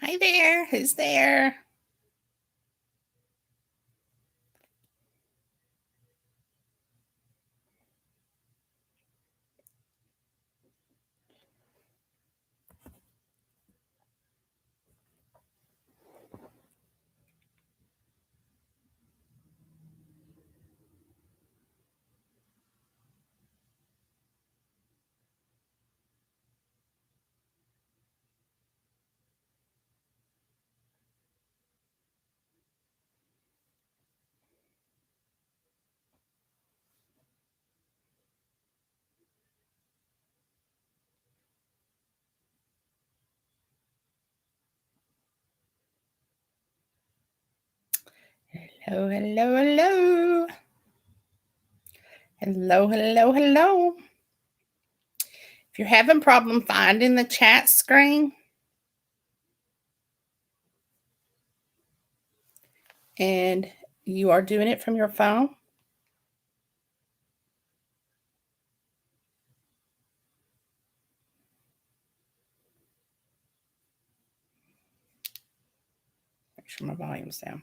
Hi there. Who's there? Hello, hello, hello. Hello, hello, hello. If you're having problem finding the chat screen and you are doing it from your phone, make sure my volume's down.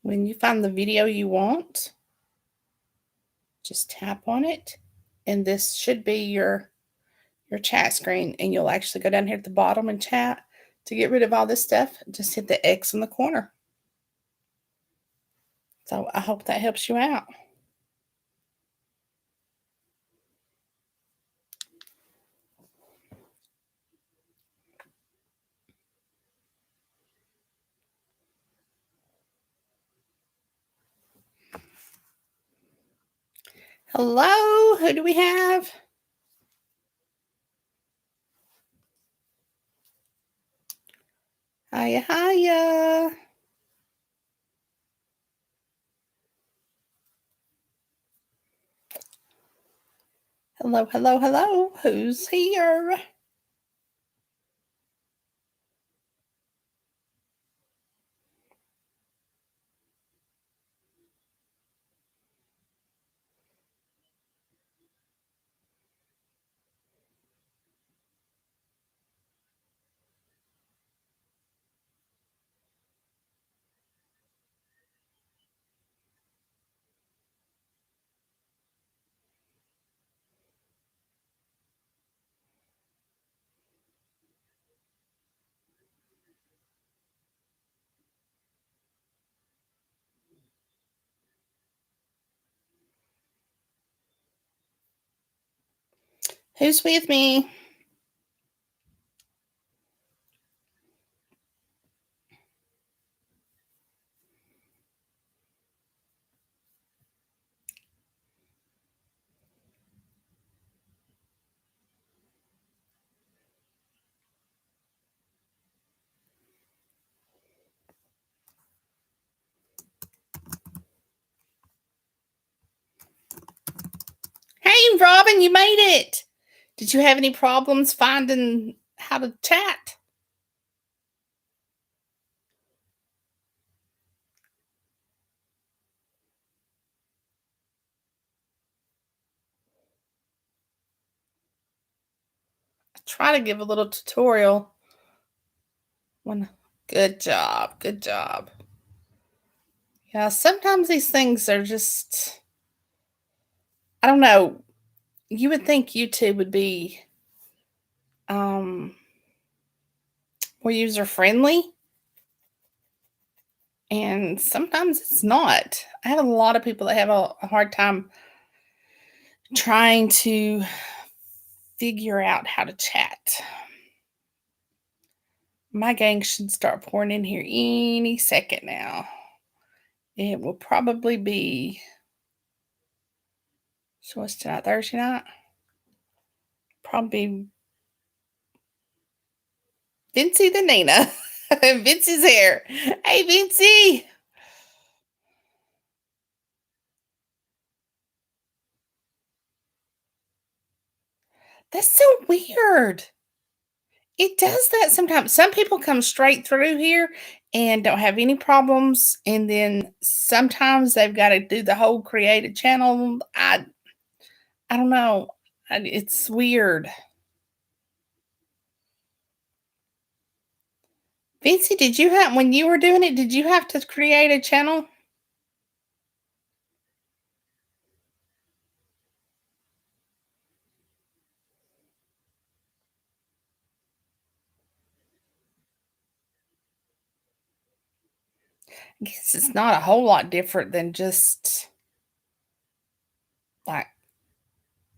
When you find the video you want, just tap on it, and this should be your chat screen, and you'll actually go down here at the bottom and chat. To get rid of all this stuff, just hit the X in the corner. So I hope that helps you out. Hello, who do we have? Hiya, hiya. Hello, hello, hello. Who's here? Who's with me? Hey, Robin, you made it. Did you have any problems finding how to chat? I try to give a little tutorial. Good job. Good job. Yeah, sometimes these things are just, I don't know. You would think YouTube would be um, more user friendly, and sometimes it's not. I have a lot of people that have a hard time trying to figure out how to chat. My gang should start pouring in here any second now. It will probably be, so what's tonight? Thursday night? Probably Vincey the Nina. Vincey's here. Hey, Vincey. That's so weird. It does that sometimes. Some people come straight through here and don't have any problems. And then sometimes they've got to do the whole create a channel. I don't know. It's weird. Vincy, did you have when you were doing it? Did you have to create a channel? I guess it's not a whole lot different than just like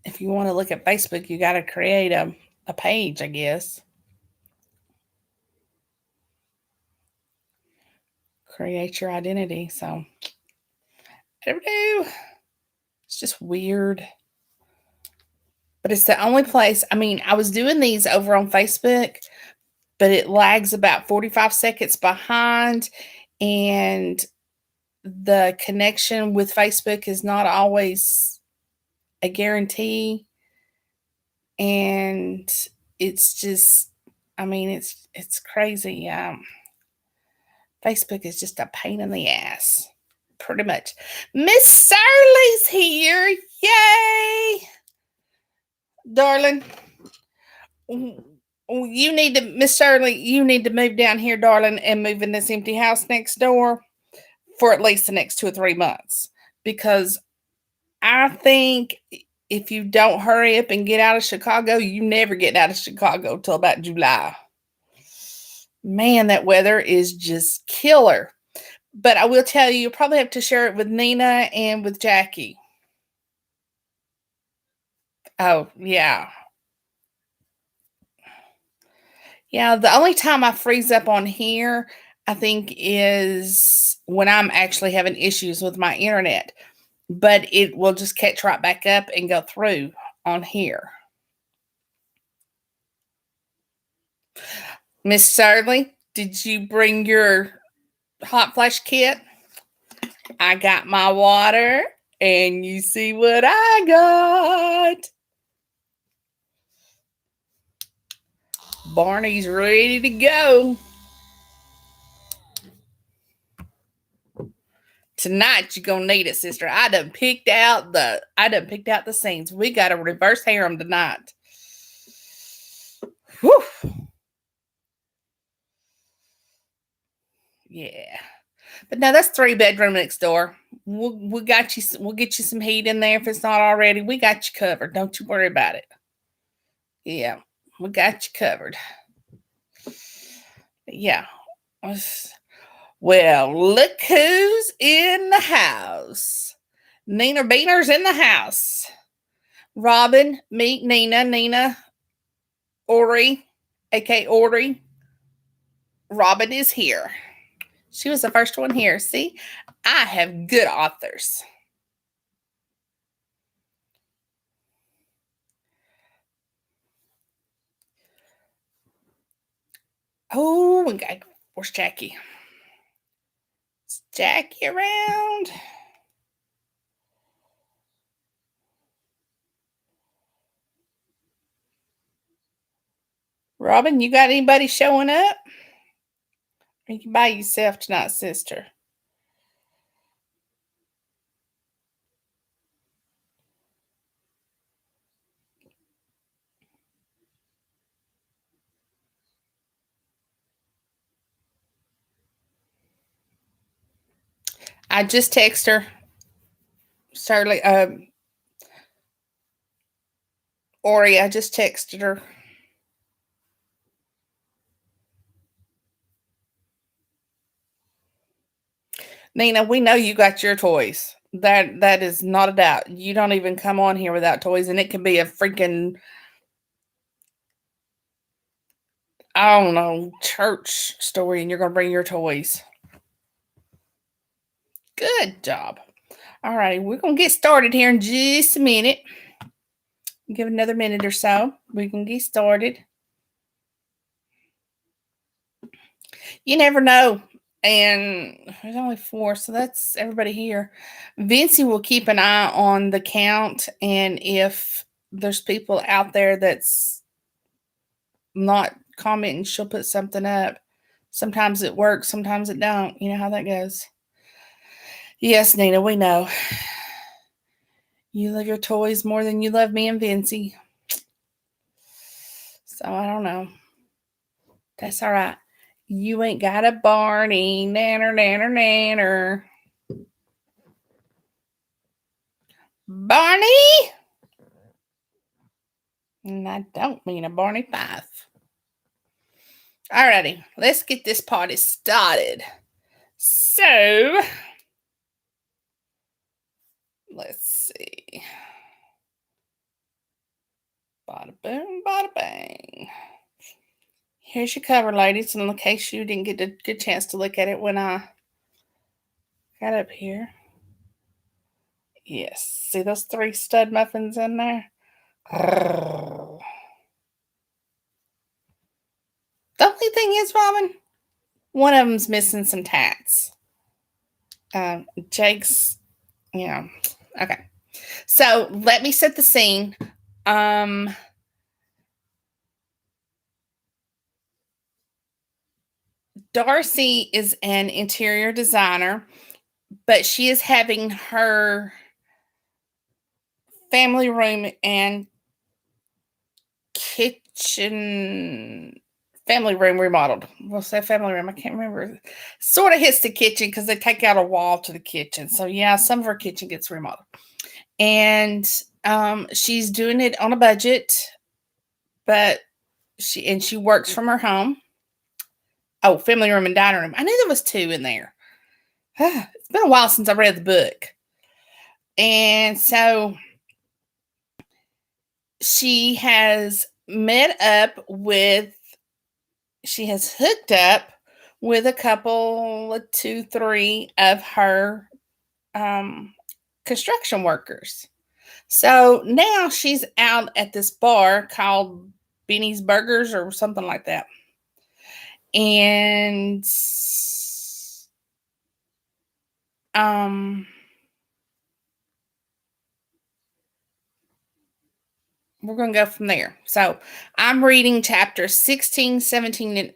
if you want to look at Facebook, you got to create a page, I guess. Create your identity. So I don't know. It's just weird. But it's the only place. I mean, I was doing these over on Facebook, but it lags about 45 seconds behind. And the connection with Facebook is not always a guarantee. And it's just, I mean, it's crazy. Facebook is just a pain in the ass, pretty much. Miss Surly's here. Yay! Darling, you need to, Miss Shirley, you need to move down here, darling, and move in this empty house next door for at least the next 2 or 3 months. Because I think if you don't hurry up and get out of Chicago, you never get out of Chicago till about July. Man, that weather is just killer. But I will tell you, you'll probably have to share it with Nina and with Jackie. Oh, yeah. Yeah, the only time I freeze up on here, I think, is when I'm actually having issues with my internet. But it will just catch right back up and go through on here. Miss Shirley, did you bring your hot flash kit? I got my water, and you see what I got. Barney's ready to go. Tonight you're gonna need it, sister. I done picked out the scenes. We gotta reverse harem tonight. Whew. Yeah. But no, that's 3 bedroom next door. We got you. We'll get you some heat in there if it's not already. We got you covered. Don't you worry about it. Yeah, we got you covered. Yeah. Well, look who's in the house. Nina Beaner's in the house. Robin, meet Nina. Nina, Ori, aka Ori. Robin is here. She was the first one here. See, I have good authors. Oh, we got, where's Jackie? Is Jackie around? Robin, you got anybody showing up? Or you by yourself tonight, sister? I just text her. Shirley, Ori, I just texted her. Nina, we know you got your toys. That is not a doubt. You don't even come on here without toys, and it can be a freaking, I don't know, church story, and you're gonna bring your toys. Good job. All right, we're gonna get started here in just a minute. Give it another minute or so. We can get started. You never know. And there's only 4, so that's everybody here. Vincy will keep an eye on the count, and if there's people out there that's not commenting, she'll put something up Sometimes it works, sometimes it don't. You know how that goes. Yes, Nina, we know. You love your toys more than you love me and Vincy. So I don't know. That's all right. You ain't got a Barney. Nanner, nanner, nanner. Barney? And I don't mean a Barney Fife. Alrighty, let's get this party started. So, let's see. Bada boom, bada bang. Here's your cover, ladies, in case you didn't get a good chance to look at it when I got up here. Yes, see those 3 stud muffins in there? The only thing is, Robin, one of them's missing some tats. Jake's, okay. So let me set the scene. Darcy is an interior designer, but she is having her family room and family room remodeled. We'll say family room. I can't remember. Sort of hits the kitchen because they take out a wall to the kitchen. So yeah, some of her kitchen gets remodeled. And she's doing it on a budget, but she works from her home. Oh, family room and dining room. I knew there was 2 in there. It's been a while since I read the book. And so she has hooked up with a couple, 2, 3 of her construction workers. So now she's out at this bar called Benny's Burgers or something like that. And we're going to go from there. So I'm reading chapters 16, 17, and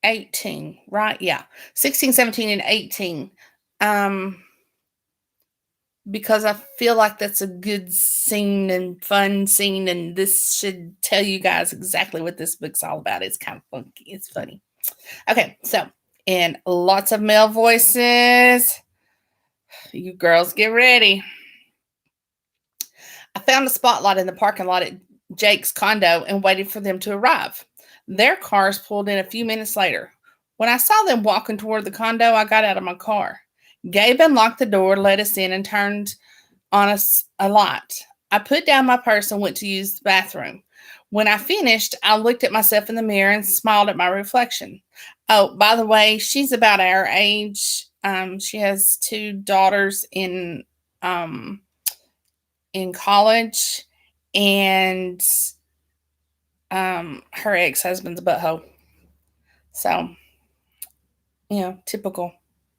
18, right? Yeah. 16, 17, and 18. Because I feel like that's a good scene and fun scene, and this should tell you guys exactly what this book's all about. It's kind of funky. It's funny. Okay, so in lots of male voices, you girls get ready. I found a spotlight in the parking lot at Jake's condo and waited for them to arrive. Their cars pulled in a few minutes later. When I saw them walking toward the condo, I got out of my car. Gabe unlocked the door, let us in, and turned on us a light. I put down my purse and went to use the bathroom. When I finished, I looked at myself in the mirror and smiled at my reflection. Oh, by the way, she's about our age. She has 2 daughters in college, and her ex-husband's a butthole. So, typical.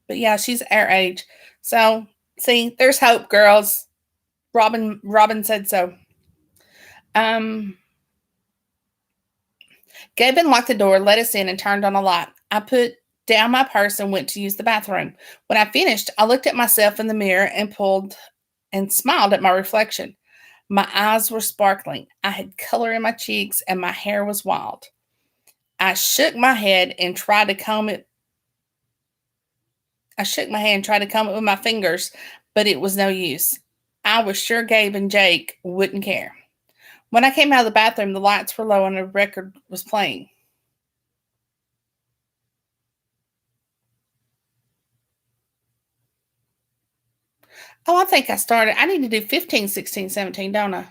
But yeah, she's our age. So, see, there's hope, girls. Robin said so. Gabe unlocked the door, let us in, and turned on a light. I put down my purse and went to use the bathroom. When I finished, I looked at myself in the mirror and smiled at my reflection. My eyes were sparkling. I had color in my cheeks, and my hair was wild. I shook my head and tried to comb it. With my fingers, but it was no use. I was sure Gabe and Jake wouldn't care. When I came out of the bathroom, the lights were low and a record was playing. Oh, I think I started. I need to do 15, 16, 17, don't I?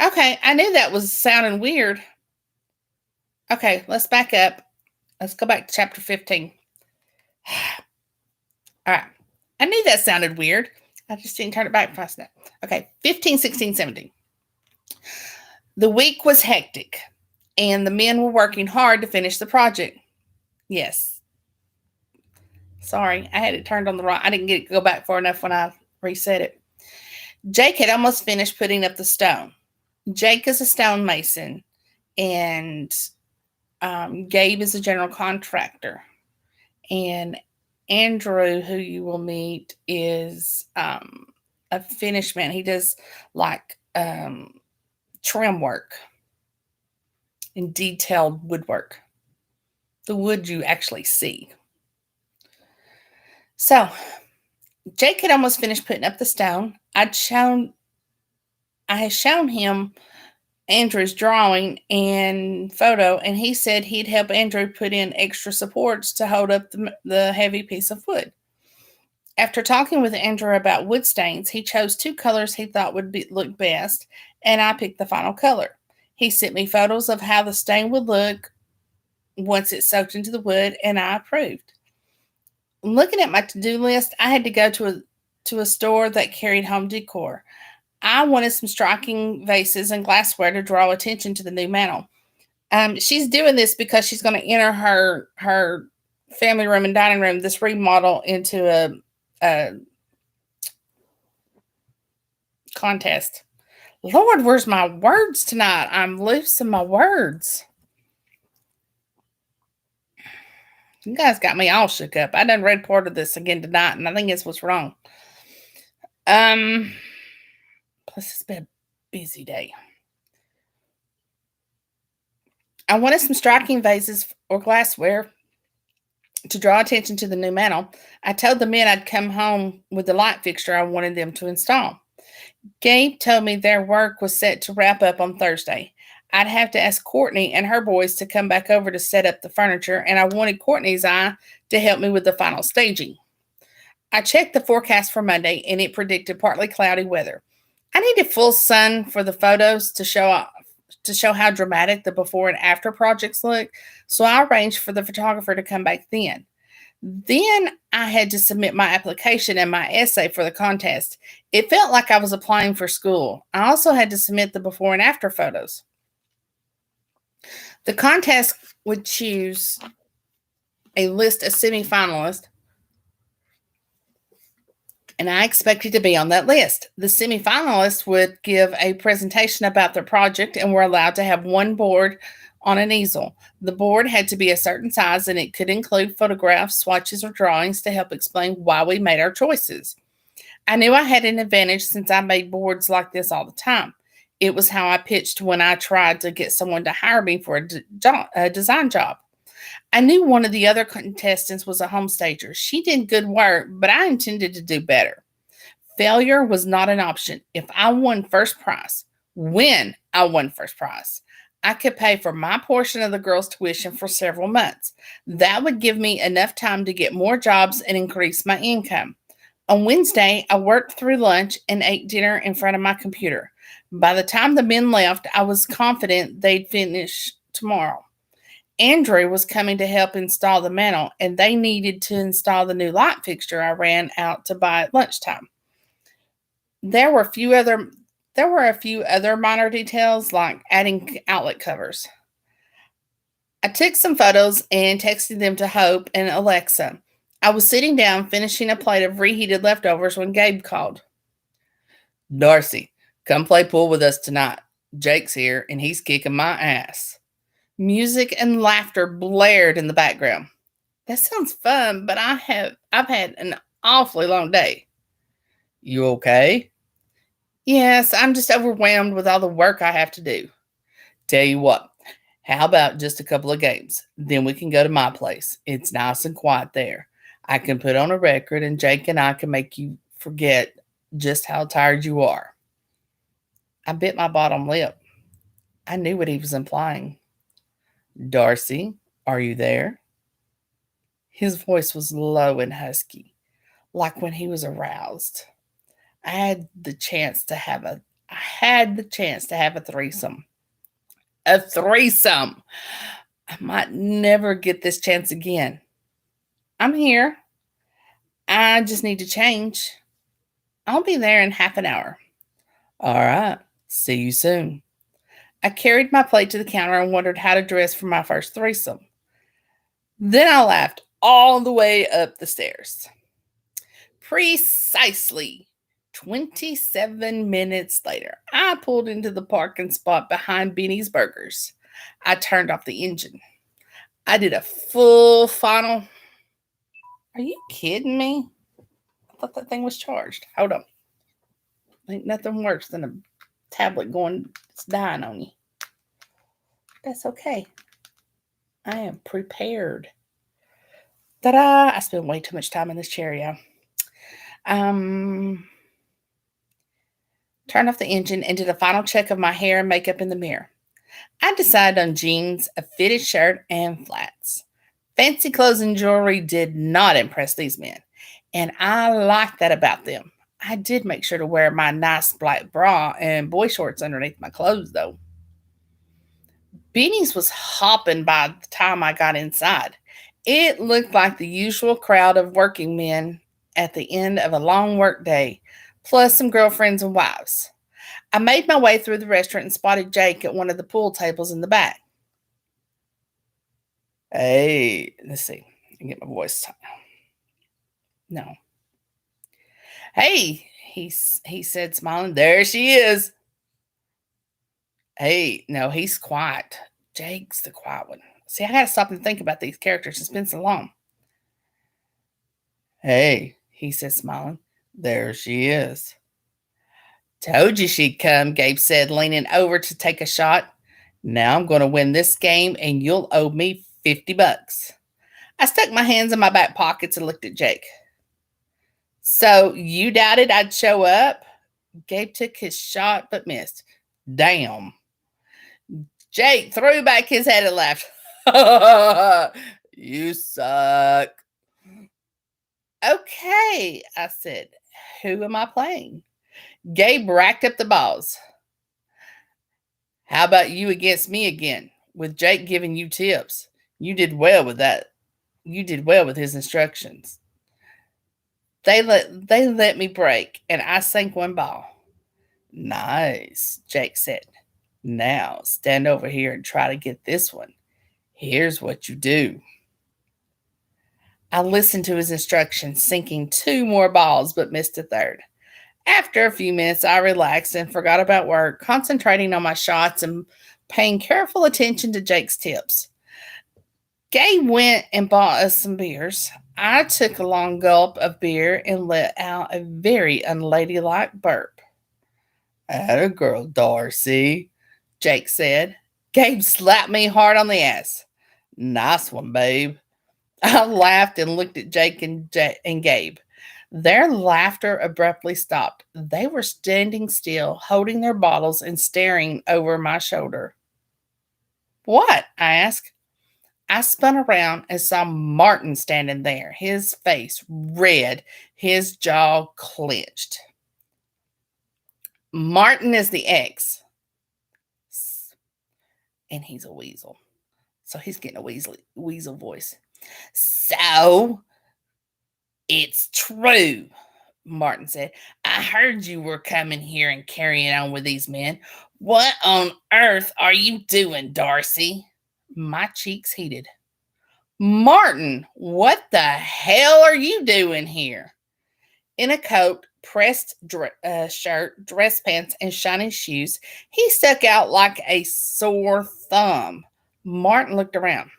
Okay, I knew that was sounding weird. Okay, let's back up. Let's go back to chapter 15. All right. I knew that sounded weird. I just didn't turn it back fast enough. Okay, 15, 16, 17. The week was hectic, and the men were working hard to finish the project. Yes. Sorry, I had it turned on the right. I didn't get it go back far enough when I reset it. Jake had almost finished putting up the stone. Jake is a stonemason, and Gabe is a general contractor, and Andrew, who you will meet, is a finish man. He does like trim work and detailed woodwork, the wood you actually see. So Jake had almost finished putting up the stone. I had shown him Andrew's drawing and photo, and he said he'd help Andrew put in extra supports to hold up the heavy piece of wood. After talking with Andrew about wood stains, he chose two colors he thought would look best, and I picked the final color. He sent me photos of how the stain would look once it soaked into the wood, and I approved. Looking at my to-do list, I had to go to a store that carried home decor. I wanted some striking vases and glassware to draw attention to the new mantel. She's doing this because she's going to enter her family room and dining room, this remodel, into a contest. Lord, where's my words tonight? I'm losing my words. You guys got me all shook up. I done read part of this again tonight, and I think it's what's wrong. Plus it's been a busy day. I wanted some striking vases or glassware to draw attention to the new mantel. I told the men I'd come home with the light fixture I wanted them to install. Gabe told me their work was set to wrap up on Thursday. I'd have to ask Courtney and her boys to come back over to set up the furniture, and I wanted Courtney's eye to help me with the final staging. I checked the forecast for Monday, and it predicted partly cloudy weather. I needed full sun for the photos to show how dramatic the before and after projects look, so I arranged for the photographer to come back then. Then I had to submit my application and my essay for the contest. It felt like I was applying for school. I also had to submit the before and after photos. The contest would choose a list of semifinalists, and I expected to be on that list. The semifinalists would give a presentation about their project and were allowed to have one board on an easel. The board had to be a certain size, and it could include photographs, swatches, or drawings to help explain why we made our choices. I knew I had an advantage since I made boards like this all the time. It was how I pitched when I tried to get someone to hire me for a design job. I knew one of the other contestants was a homestager. She did good work, but I intended to do better. Failure was not an option. If I won first prize, when I won first prize, I could pay for my portion of the girls' tuition for several months. That would give me enough time to get more jobs and increase my income. On Wednesday, I worked through lunch and ate dinner in front of my computer. By the time the men left, I was confident they'd finish tomorrow. Andrew was coming to help install the mantel, and they needed to install the new light fixture I ran out to buy at lunchtime. There were a few other minor details, like adding outlet covers. I took some photos and texted them to Hope and Alexa. I was sitting down finishing a plate of reheated leftovers when Gabe called. "Darcy, come play pool with us tonight. Jake's here, and he's kicking my ass." Music and laughter blared in the background. That sounds fun, but I've had an awfully long day. You okay? Yes, I'm just overwhelmed with all the work I have to do. Tell you what, how about just a couple of games? Then we can go to my place. It's nice and quiet there. I can put on a record, and Jake and I can make you forget just how tired you are. I bit my bottom lip. I knew what he was implying. Darcy, are you there? His voice was low and husky, like when he was aroused. I had the chance to have a threesome. A threesome. I might never get this chance again. I'm here. I just need to change. I'll be there in half an hour. All right. See you soon. I carried my plate to the counter and wondered how to dress for my first threesome. Then I laughed all the way up the stairs. Precisely 27 minutes later, I pulled into the parking spot behind Benny's Burgers. I turned off the engine. I did a full final. Are you kidding me? I thought that thing was charged. Hold on. Ain't nothing worse than a tablet going, it's dying on you. That's okay. I am prepared. Ta-da! I spent way too much time in this chair, yeah. Turned off the engine and did a final check of my hair and makeup in the mirror. I decided on jeans, a fitted shirt, and flats. Fancy clothes and jewelry did not impress these men, and I liked that about them. I did make sure to wear my nice black bra and boy shorts underneath my clothes, though. Beanie's was hopping by the time I got inside. It looked like the usual crowd of working men at the end of a long work day, plus some girlfriends and wives. I made my way through the restaurant and spotted Jake at one of the pool tables in the back. Hey, let's see. I can get my voice. No. Hey, he said, smiling. There she is. Hey, no, he's quiet. Jake's the quiet one. See, I gotta stop and think about these characters. It's been so long. Hey, he said, smiling. There she is. Told you she'd come, Gabe said, leaning over to take a shot. Now I'm going to win this game and you'll owe me $50. I stuck my hands in my back pockets and looked at Jake. So you doubted I'd show up? Gabe took his shot but missed. Damn. Jake threw back his head and laughed. You suck. Okay, I said. Who am I playing? Gabe racked up the balls. How about you against me again, with Jake giving you tips? You did well with that. You did well with his instructions. They let me break, and I sank one ball. Nice, Jake said. Now stand over here and try to get this one. Here's what you do. I listened to his instructions, sinking 2 more balls, but missed a third. After a few minutes, I relaxed and forgot about work, concentrating on my shots and paying careful attention to Jake's tips. Gabe went and bought us some beers. I took a long gulp of beer and let out a very unladylike burp. Atta girl, Darcy, Jake said. Gabe slapped me hard on the ass. Nice one, babe. I laughed and looked at Jake and Gabe. Their laughter abruptly stopped. They were standing still, holding their bottles and staring over my shoulder. What? I asked. I spun around and saw Martin standing there, his face red, his jaw clenched. Martin is the ex. And he's a weasel. So he's getting a weasel voice. So, it's true, Martin said. I heard you were coming here and carrying on with these men. What on earth are you doing, Darcy? My cheeks heated. Martin, what the hell are you doing here? In a coat, pressed shirt, dress pants, and shiny shoes, he stuck out like a sore thumb. Martin looked around.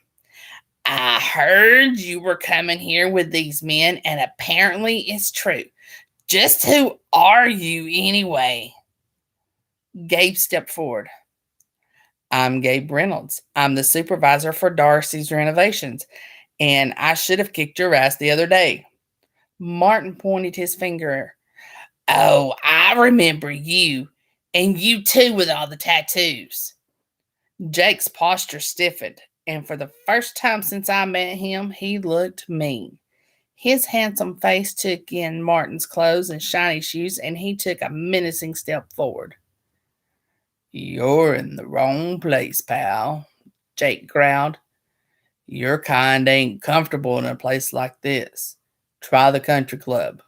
I heard you were coming here with these men, and apparently it's true. Just who are you anyway? Gabe stepped forward. I'm Gabe Reynolds. I'm the supervisor for Darcy's renovations, and I should have kicked your ass the other day. Martin pointed his finger. Oh, I remember you, and you too with all the tattoos. Jake's posture stiffened, and for the first time since I met him, he looked mean. His handsome face took in Martin's clothes and shiny shoes, and he took a menacing step forward. You're in the wrong place, pal, Jake growled. Your kind ain't comfortable in a place like this. Try the country club.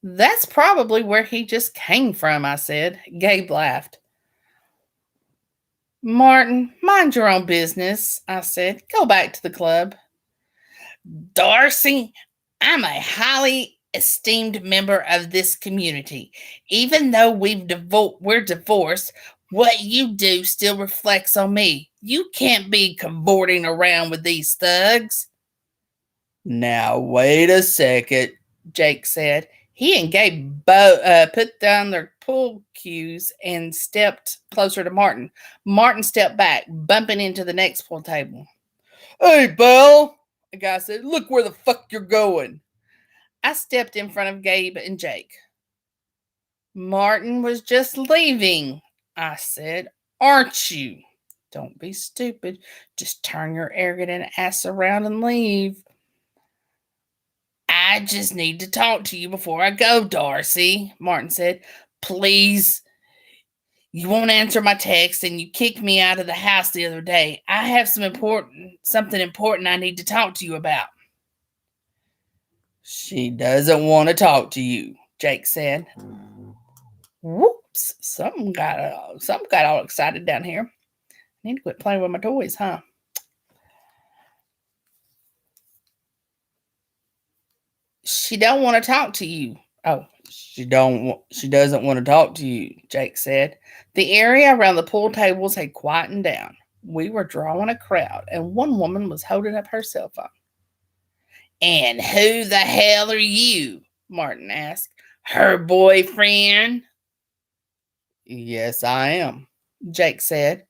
That's probably where he just came from, I said. Gabe laughed. Martin, mind your own business, I said. Go back to the club. Darcy, I'm a highly esteemed member of this community. Even though we're divorced, What you do still reflects on me. You can't be cavorting around with these thugs. Now, wait a second, Jake said. He and Gabe put down their pool cues and stepped closer to Martin. Martin stepped back, bumping into the next pool table. Hey, Belle, the guy said, look where the fuck you're going. I stepped in front of Gabe and Jake. Martin was just leaving, I said. Aren't you? Don't be stupid. Just turn your arrogant ass around and leave. I just need to talk to you before I go, Darcy, Martin said. Please. You won't answer my text and you kicked me out of the house the other day. I have something important I need to talk to you about. She doesn't want to talk to you, Jake said. Whoops. Something got all excited down here. I need to quit playing with my toys, huh? She don't want to talk to you. Oh, she doesn't want to talk to you, Jake said. The area around the pool tables had quietened down. We were drawing a crowd, and one woman was holding up her cell phone. And who the hell are you? Martin asked. Her boyfriend? Yes, I am, Jake said.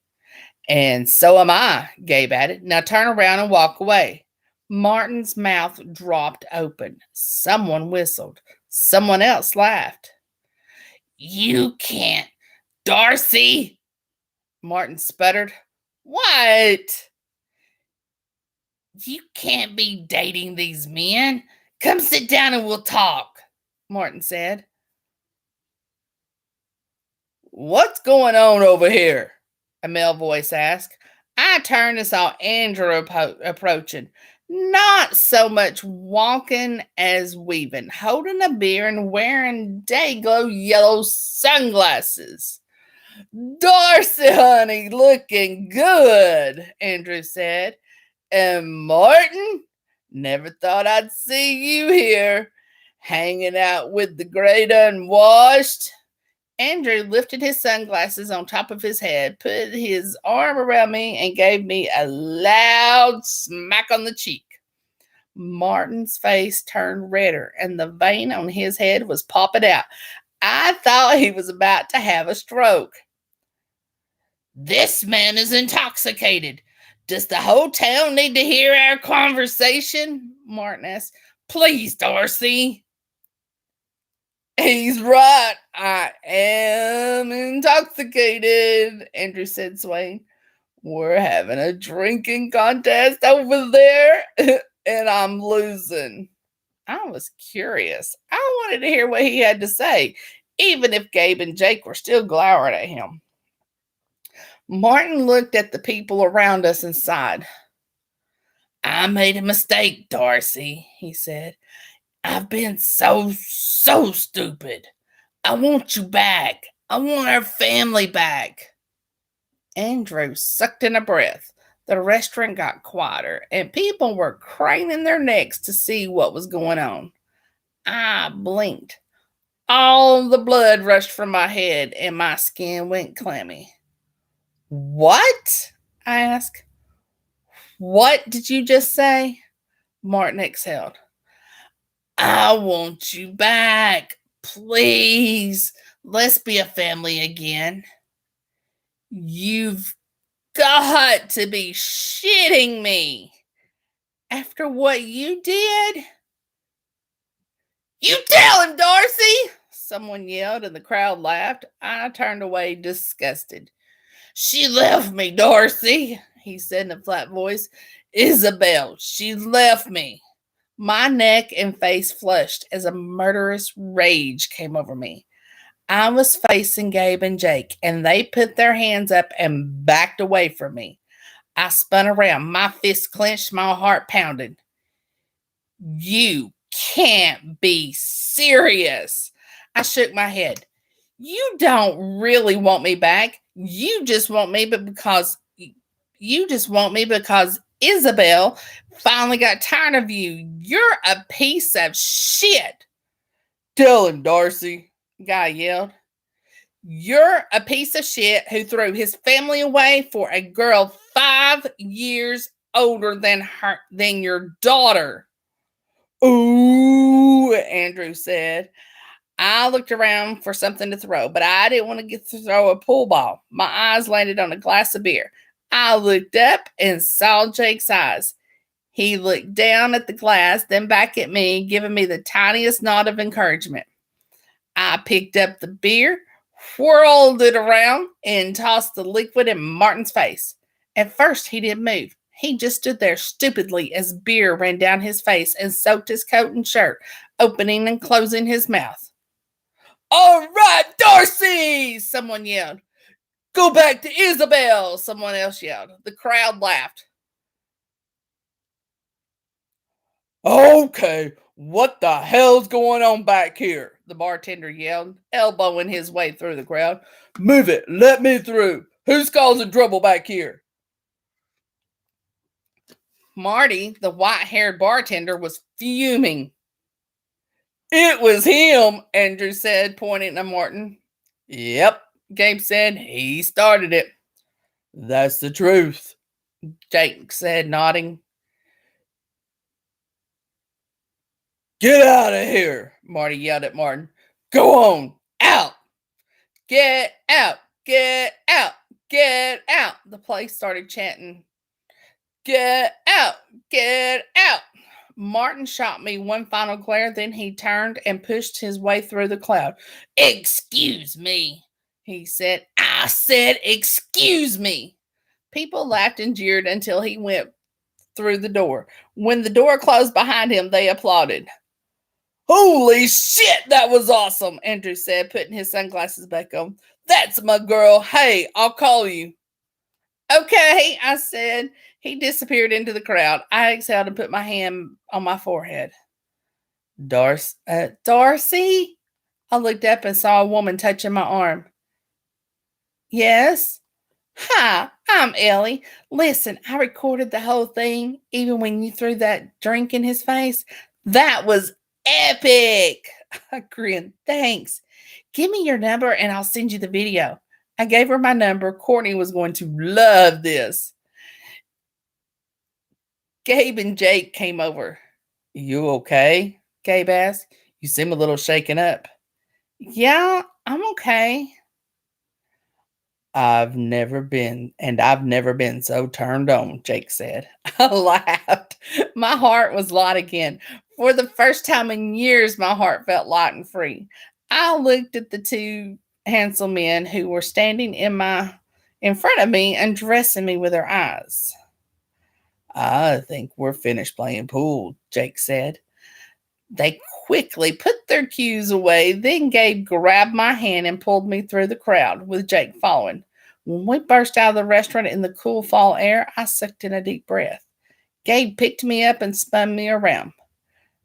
And so am I, Gabe added. Now turn around and walk away. Martin's mouth dropped open. Someone whistled. Someone else laughed. You can't. Darcy! Martin sputtered. What? You can't be dating these men. Come sit down and we'll talk, Martin said. What's going on over here? A male voice asked. I turned and saw Andrew approaching. Not so much walking as weaving, holding a beer and wearing day-glow yellow sunglasses. Darcy, honey, looking good, Andrew said. And Martin, never thought I'd see you here, hanging out with the great unwashed. Andrew lifted his sunglasses on top of his head, put his arm around me, and gave me a loud smack on the cheek. Martin's face turned redder, and the vein on his head was popping out. I thought he was about to have a stroke. This man is intoxicated. Does the whole town need to hear our conversation? Martin asked. Please, Darcy. He's right. I am intoxicated, Andrew said, swaying. We're having a drinking contest over there, and I'm losing. I was curious. I wanted to hear what he had to say, even if Gabe and Jake were still glowering at him. Martin looked at the people around us and sighed. I made a mistake, Darcy, he said. I've been so stupid. I want you back. I want our family back. Andrew sucked in a breath. The restaurant got quieter, and people were craning their necks to see what was going on. I blinked. All the blood rushed from my head, and my skin went clammy. What? I asked. What did you just say? Martin exhaled. I want you back. Please. Let's be a family again. You've got to be shitting me. After what you did? You tell him, Darcy! Someone yelled and the crowd laughed. I turned away disgusted. She left me, Darcy, he said in a flat voice. Isabel, she left me. My neck and face flushed as a murderous rage came over me. I was facing Gabe and Jake, and they put their hands up and backed away from me. I spun around, my fist clenched, my heart pounded. You can't be serious. I shook my head. You don't really want me back. You just want me because Isabel finally got tired of you. You're a piece of shit. Tell him, Darcy, the guy yelled. You're a piece of shit who threw his family away for a girl 5 years older than your daughter. Ooh, Andrew said. I looked around for something to throw, but I didn't want to throw a pool ball. My eyes landed on a glass of beer. I looked up and saw Jake's eyes. He looked down at the glass, then back at me, giving me the tiniest nod of encouragement. I picked up the beer, whirled it around, and tossed the liquid in Martin's face. At first, he didn't move. He just stood there stupidly as beer ran down his face and soaked his coat and shirt, opening and closing his mouth. All right, Darcy, someone yelled. Go back to Isabel, someone else yelled. The crowd laughed. Okay, what the hell's going on back here? The bartender yelled, elbowing his way through the crowd. Move it, let me through. Who's causing trouble back here? Marty, the white-haired bartender, was fuming. It was him, Andrew said, pointing at Martin. Yep, Gabe said. He started it. That's the truth, Jake said, nodding. Get out of here, Marty yelled at Martin. Go on, out. Get out, get out, get out. The place started chanting. Get out, get out. Martin shot me one final glare, then he turned and pushed his way through the crowd. Excuse me, he said. I said, excuse me. People laughed and jeered until he went through the door. When the door closed behind him, they applauded. Holy shit, that was awesome, Andrew said, putting his sunglasses back on. That's my girl. Hey, I'll call you. Okay, I said. He disappeared into the crowd. I exhaled and put my hand on my forehead. Darcy? I looked up and saw a woman touching my arm. Yes? Hi, I'm Ellie. Listen, I recorded the whole thing, even when you threw that drink in his face. That was epic. I grinned. Thanks. Give me your number and I'll send you the video. I gave her my number. Courtney was going to love this. Gabe and Jake came over. You okay? Gabe asked. You seem a little shaken up. Yeah, I'm okay. I've never been so turned on, Jake said. I laughed. My heart was light again. For the first time in years, my heart felt light and free. I looked at the two handsome men who were standing in front of me, undressing me with their eyes. I think we're finished playing pool, Jake said. They quickly put their cues away. Then Gabe grabbed my hand and pulled me through the crowd, with Jake following. When we burst out of the restaurant in the cool fall air, I sucked in a deep breath. Gabe picked me up and spun me around.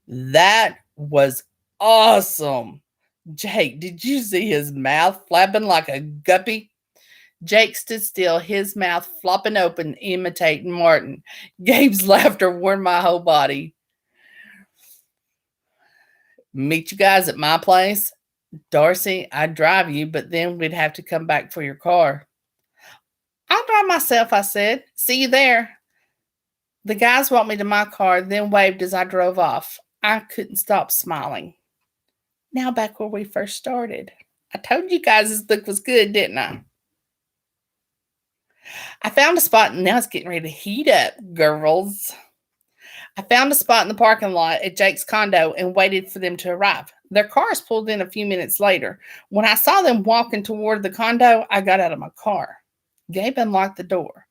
That was awesome. Jake, did you see his mouth flapping like a guppy? Jake stood still, his mouth flopping open, imitating Martin. Gabe's laughter warmed my whole body. Meet you guys at my place? Darcy, I'd drive you, but then we'd have to come back for your car. I'll drive myself, I said. See you there. The guys walked me to my car, then waved as I drove off. I couldn't stop smiling. Now back where we first started. I told you guys this book was good, didn't I? I found a spot, and now it's getting ready to heat up, girls. I found a spot in the parking lot at Jake's condo and waited for them to arrive. Their cars pulled in a few minutes later. When I saw them walking toward the condo, I got out of my car. Gabe unlocked the door,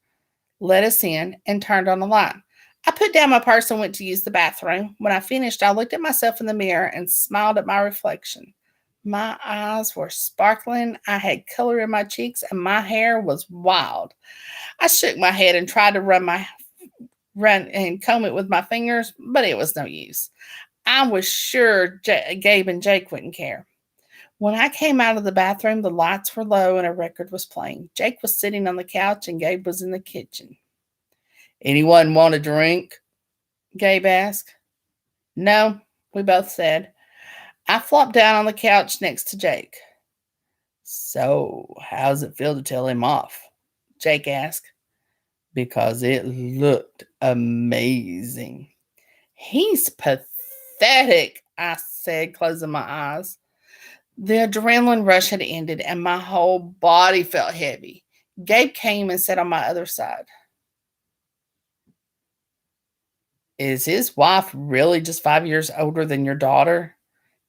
let us in, and turned on the light. I put down my purse and went to use the bathroom. When I finished, I looked at myself in the mirror and smiled at my reflection. My eyes were sparkling, I had color in my cheeks, and my hair was wild. I shook my head and tried to run and comb it with my fingers, but it was no use. I was sure Gabe and Jake wouldn't care. When I came out of the bathroom, the lights were low and a record was playing. Jake was sitting on the couch and Gabe was in the kitchen. Anyone want a drink? Gabe asked. No, we both said. I flopped down on the couch next to Jake. So, how's it feel to tell him off? Jake asked. Because it looked amazing. He's pathetic, I said, closing my eyes. The adrenaline rush had ended and my whole body felt heavy. Gabe came and sat on my other side. Is his wife really just 5 years older than your daughter?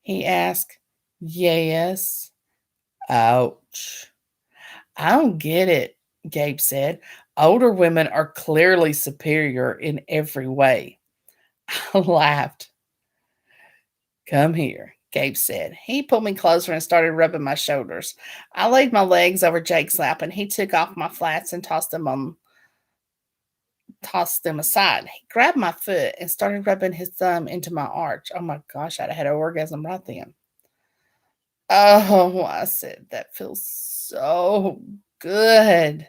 He asked. Yes. Ouch. I don't get it, Gabe said. Older women are clearly superior in every way. I laughed. Come here, Gabe said. He pulled me closer and started rubbing my shoulders. I laid my legs over Jake's lap and he took off my flats and tossed them aside. He grabbed my foot and started rubbing his thumb into my arch. Oh my gosh, I'd have had an orgasm right then. Oh, I said, that feels so good.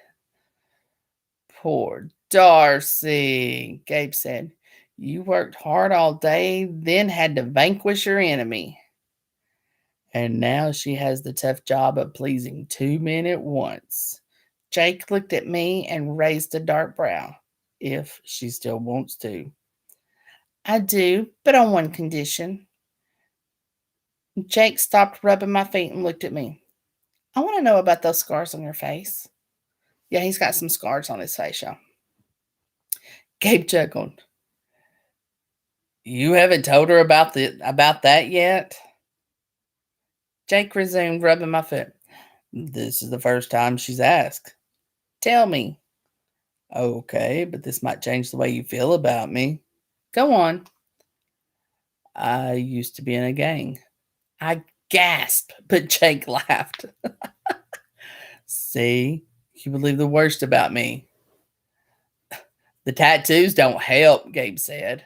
Poor Darcy, Gabe said. You worked hard all day, then had to vanquish your enemy. And now she has the tough job of pleasing two men at once. Jake looked at me and raised a dark brow, if she still wants to. I do, but on one condition. Jake stopped rubbing my feet and looked at me. I want to know about those scars on your face. Yeah, he's got some scars on his face, y'all. Gabe chuckled. You haven't told her about that yet? Jake resumed rubbing my foot. This is the first time she's asked. Tell me. Okay, but this might change the way you feel about me. Go on. I used to be in a gang. I gasped, but Jake laughed. See, you believe the worst about me. The tattoos don't help, Gabe said.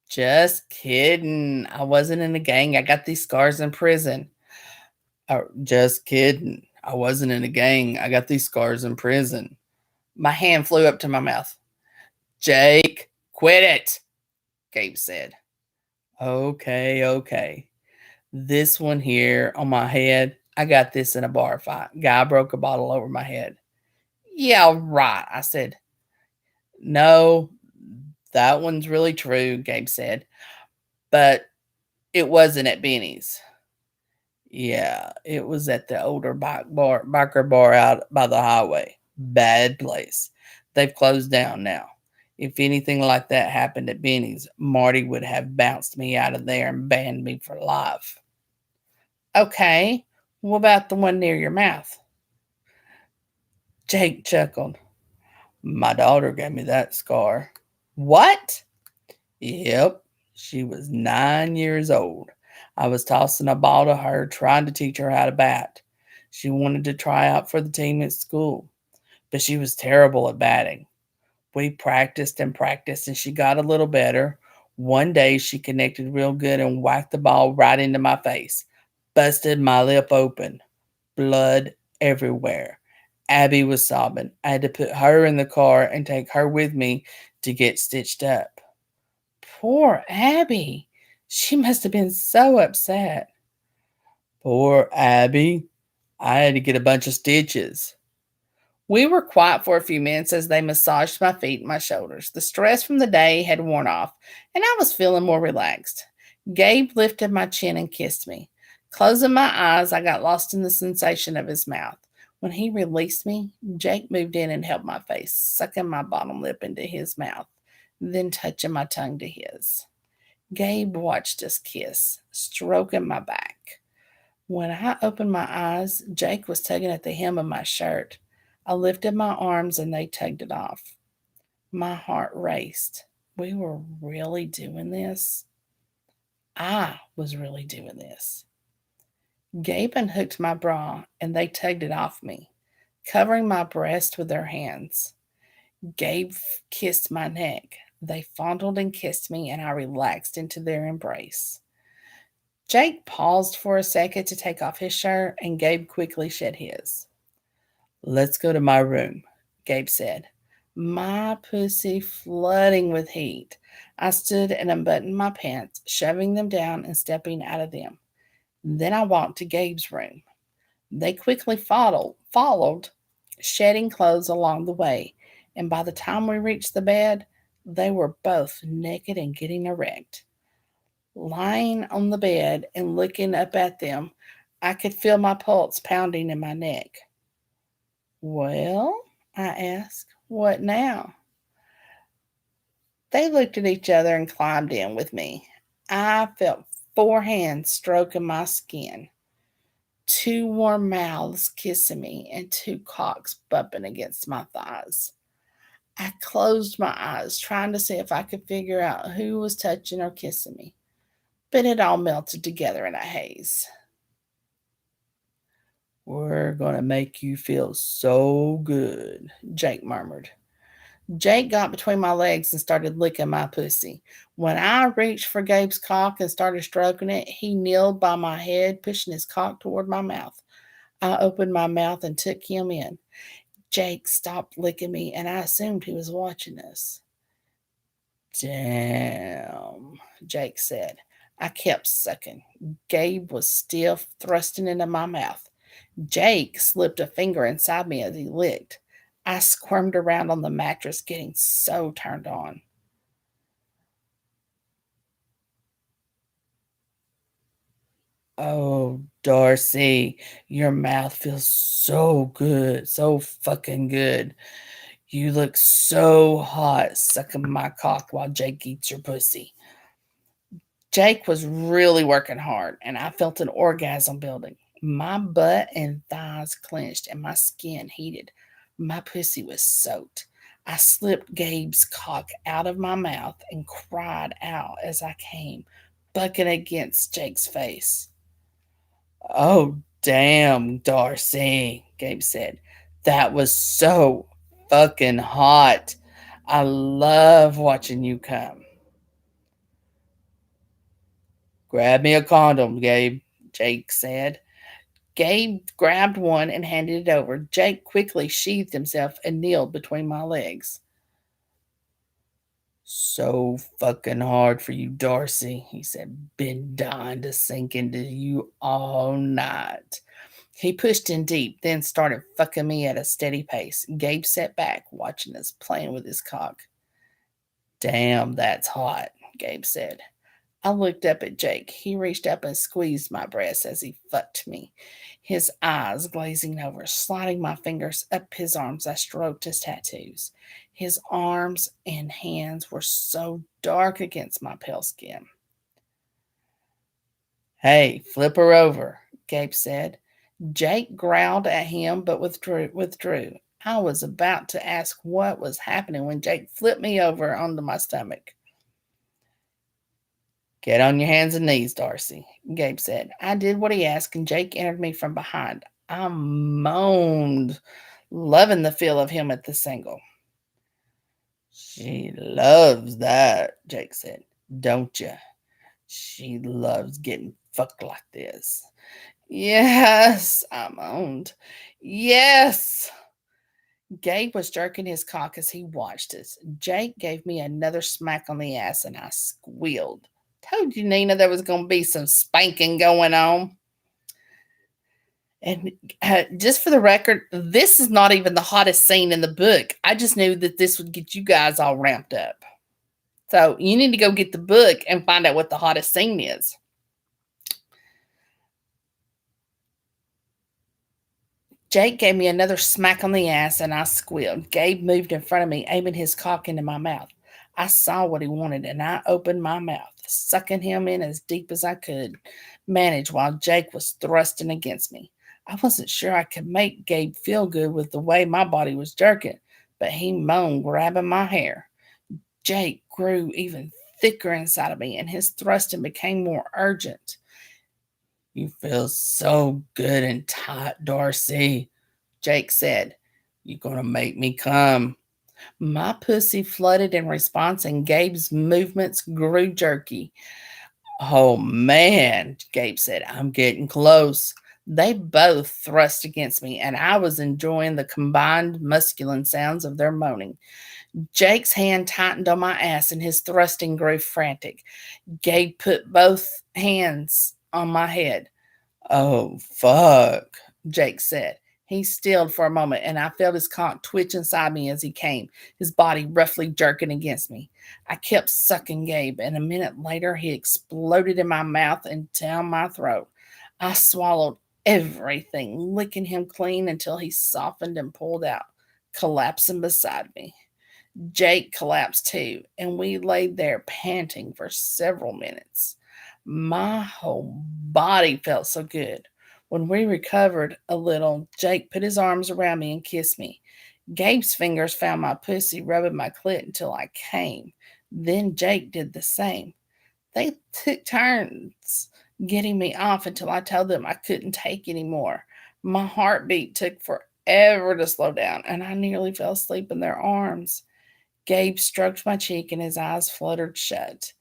Just kidding. I wasn't in a gang. I got these scars in prison. Just kidding. I wasn't in a gang. I got these scars in prison. My hand flew up to my mouth. Jake, quit it, Gabe said. Okay. This one here on my head, I got this in a bar fight. Guy broke a bottle over my head. Yeah, right, I said. No, that one's really true, Gabe said. But it wasn't at Benny's. Yeah, it was at the older biker bar out by the highway. Bad place. They've closed down now. If anything like that happened at Benny's, Marty would have bounced me out of there and banned me for life. Okay, what about the one near your mouth? Jake chuckled. My daughter gave me that scar. What? Yep, she was 9 years old. I was tossing a ball to her, trying to teach her how to bat. She wanted to try out for the team at school, but she was terrible at batting. We practiced and she got a little better. One day she connected real good and whacked the ball right into my face. Busted my lip open. Blood everywhere. Abby was sobbing. I had to put her in the car and take her with me to get stitched up. Poor Abby. She must have been so upset. Poor Abby. I had to get a bunch of stitches. We were quiet for a few minutes as they massaged my feet and my shoulders. The stress from the day had worn off, and I was feeling more relaxed. Gabe lifted my chin and kissed me. Closing my eyes, I got lost in the sensation of his mouth. When he released me, Jake moved in and held my face, sucking my bottom lip into his mouth, then touching my tongue to his. Gabe watched us kiss, stroking my back. When I opened my eyes, Jake was tugging at the hem of my shirt. I lifted my arms and they tugged it off. My heart raced. We were really doing this? I was really doing this. Gabe unhooked my bra and they tugged it off me, covering my breast with their hands. Gabe kissed my neck. They fondled and kissed me, and I relaxed into their embrace. Jake paused for a second to take off his shirt, and Gabe quickly shed his. Let's go to my room, Gabe said, my pussy flooding with heat. I stood and unbuttoned my pants, shoving them down and stepping out of them. Then I walked to Gabe's room. They quickly followed, shedding clothes along the way, and by the time we reached the bed, they were both naked and getting erect. Lying on the bed and looking up at them, I could feel my pulse pounding in my neck. Well, I asked, what now? They looked at each other and climbed in with me. I felt 4 hands stroking my skin, 2 warm mouths kissing me, and 2 cocks bumping against my thighs. I closed my eyes, trying to see if I could figure out who was touching or kissing me, but it all melted together in a haze. We're going to make you feel so good, Jake murmured. Jake got between my legs and started licking my pussy. When I reached for Gabe's cock and started stroking it, he kneeled by my head, pushing his cock toward my mouth. I opened my mouth and took him in. Jake stopped licking me, and I assumed he was watching us. Damn, Jake said. I kept sucking. Gabe was still thrusting into my mouth. Jake slipped a finger inside me as he licked. I squirmed around on the mattress, getting so turned on. Oh, Darcy, your mouth feels so good, so fucking good. You look so hot sucking my cock while Jake eats your pussy. Jake was really working hard, and I felt an orgasm building. My butt and thighs clenched, and my skin heated. My pussy was soaked. I slipped Gabe's cock out of my mouth and cried out as I came, bucking against Jake's face. Oh, damn, Darcy, Gabe said. That was so fucking hot. I love watching you come. Grab me a condom, Gabe, Jake said. Gabe grabbed one and handed it over. Jake quickly sheathed himself and kneeled between my legs. So fucking hard for you, Darcy, he said. Been dying to sink into you all night. He pushed in deep, then started fucking me at a steady pace. Gabe sat back, watching us, playing with his cock. Damn, that's hot, Gabe said. I looked up at Jake. He reached up and squeezed my breast as he fucked me, his eyes glazing over, sliding my fingers up his arms. I stroked his tattoos. His arms and hands were so dark against my pale skin. Hey, flip her over, Gabe said. Jake growled at him but withdrew. I was about to ask what was happening when Jake flipped me over onto my stomach. Get on your hands and knees, Darcy, Gabe said. I did what he asked, and Jake entered me from behind. I moaned, loving the feel of him at the single. She loves that, Jake said. Don't you? She loves getting fucked like this. Yes, I moaned. Yes. Gabe was jerking his cock as he watched us. Jake gave me another smack on the ass, and I squealed. Told you, Nina, there was going to be some spanking going on. And just for the record, this is not even the hottest scene in the book. I just knew that this would get you guys all ramped up. So you need to go get the book and find out what the hottest scene is. Jake gave me another smack on the ass, and I squealed. Gabe moved in front of me, aiming his cock into my mouth. I saw what he wanted, and I opened my mouth, sucking him in as deep as I could manage while Jake was thrusting against me. I wasn't sure I could make Gabe feel good with the way my body was jerking, but he moaned, grabbing my hair. Jake grew even thicker inside of me, and his thrusting became more urgent. You feel so good and tight, Darcy, Jake said. You're going to make me come. My pussy flooded in response, and Gabe's movements grew jerky. Oh, man, Gabe said. I'm getting close. They both thrust against me, and I was enjoying the combined masculine sounds of their moaning. Jake's hand tightened on my ass, and his thrusting grew frantic. Gabe put both hands on my head. Oh, fuck, Jake said. He stilled for a moment, and I felt his cock twitch inside me as he came, his body roughly jerking against me. I kept sucking Gabe, and a minute later he exploded in my mouth and down my throat. I swallowed everything, licking him clean until he softened and pulled out, collapsing beside me. Jake collapsed too, and we laid there panting for several minutes. My whole body felt so good. When we recovered a little, Jake put his arms around me and kissed me. Gabe's fingers found my pussy, rubbing my clit until I came. Then Jake did the same. They took turns getting me off until I told them I couldn't take any more. My heartbeat took forever to slow down, and I nearly fell asleep in their arms. Gabe stroked my cheek and his eyes fluttered shut.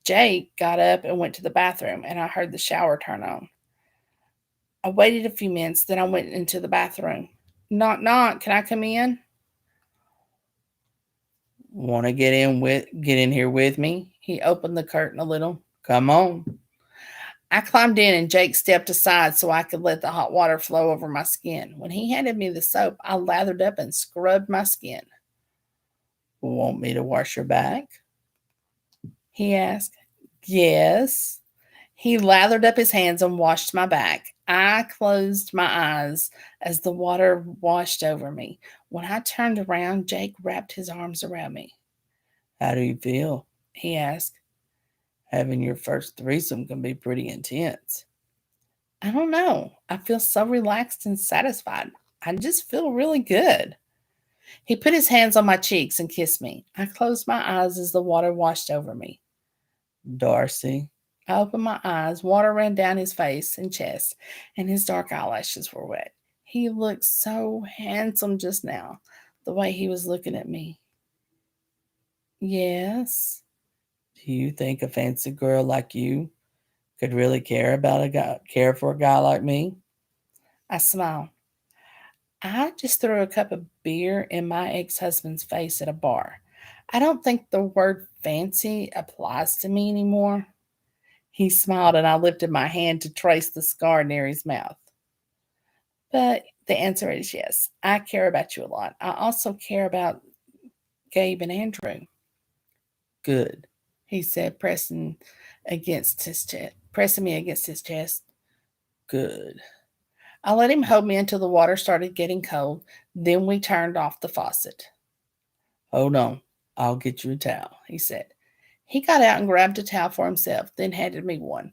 Jake got up and went to the bathroom, and I heard the shower turn on. I waited a few minutes, then I went into the bathroom. Knock, knock, can I come in? Want to get in here with me? He opened the curtain a little. Come on. I climbed in and Jake stepped aside so I could let the hot water flow over my skin. When he handed me the soap, I lathered up and scrubbed my skin. Want me to wash your back? He asked. Yes. He lathered up his hands and washed my back. I closed my eyes as the water washed over me. When I turned around, Jake wrapped his arms around me. How do you feel? He asked. Having your first threesome can be pretty intense. I don't know. I feel so relaxed and satisfied. I just feel really good. He put his hands on my cheeks and kissed me. I closed my eyes as the water washed over me. Darcy. I opened my eyes. Water ran down his face and chest, and his dark eyelashes were wet. He looked so handsome just now, the way he was looking at me. Yes. Do you think a fancy girl like you could really care for a guy like me? I smiled. I just threw a cup of beer in my ex-husband's face at a bar. I don't think the word fancy applies to me anymore. He smiled and I lifted my hand to trace the scar near his mouth. But the answer is yes. I care about you a lot. I also care about Gabe and Andrew. Good, he said, pressing me against his chest. Good. I let him hold me until the water started getting cold. Then we turned off the faucet. Hold on, I'll get you a towel, he said. He got out and grabbed a towel for himself, then handed me one.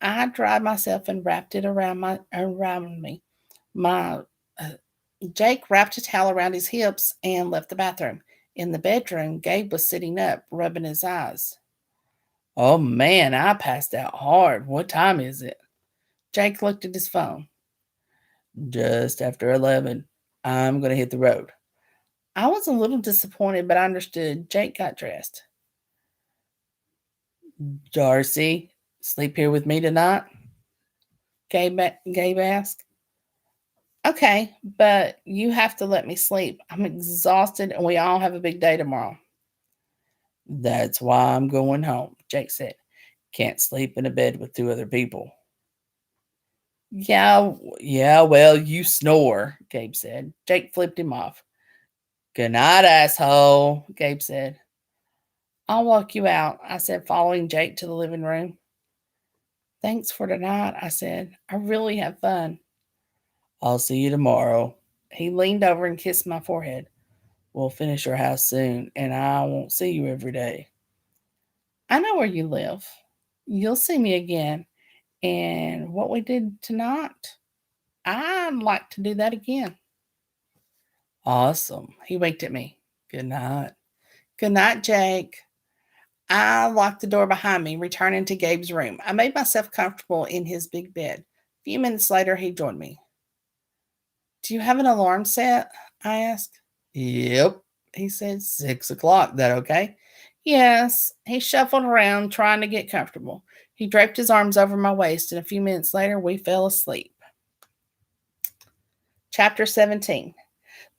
I dried myself and wrapped it around me. My Jake wrapped a towel around his hips and left the bathroom. In the bedroom, Gabe was sitting up, rubbing his eyes. Oh man, I passed out hard. What time is it? Jake looked at his phone. Just after 11. I'm going to hit the road. I was a little disappointed, but I understood. Jake got dressed. Darcy, sleep here with me tonight? Gabe asked. Okay, but you have to let me sleep. I'm exhausted and we all have a big day tomorrow. That's why I'm going home, Jake said. Can't sleep in a bed with two other people. Yeah, well, you snore, Gabe said. Jake flipped him off. Good night, asshole, Gabe said. I'll walk you out, I said, following Jake to the living room. Thanks for tonight, I said. I really have fun. I'll see you tomorrow. He leaned over and kissed my forehead. We'll finish our house soon, and I won't see you every day. I know where you live. You'll see me again. And what we did tonight, I'd like to do that again. Awesome. He winked at me. Good night. Good night, Jake. I locked the door behind me, returning to Gabe's room. I made myself comfortable in his big bed. A few minutes later, he joined me. Do you have an alarm set? I asked. Yep, he said. 6 o'clock. That okay? Yes. He shuffled around, trying to get comfortable. He draped his arms over my waist, and a few minutes later, we fell asleep. Chapter 17.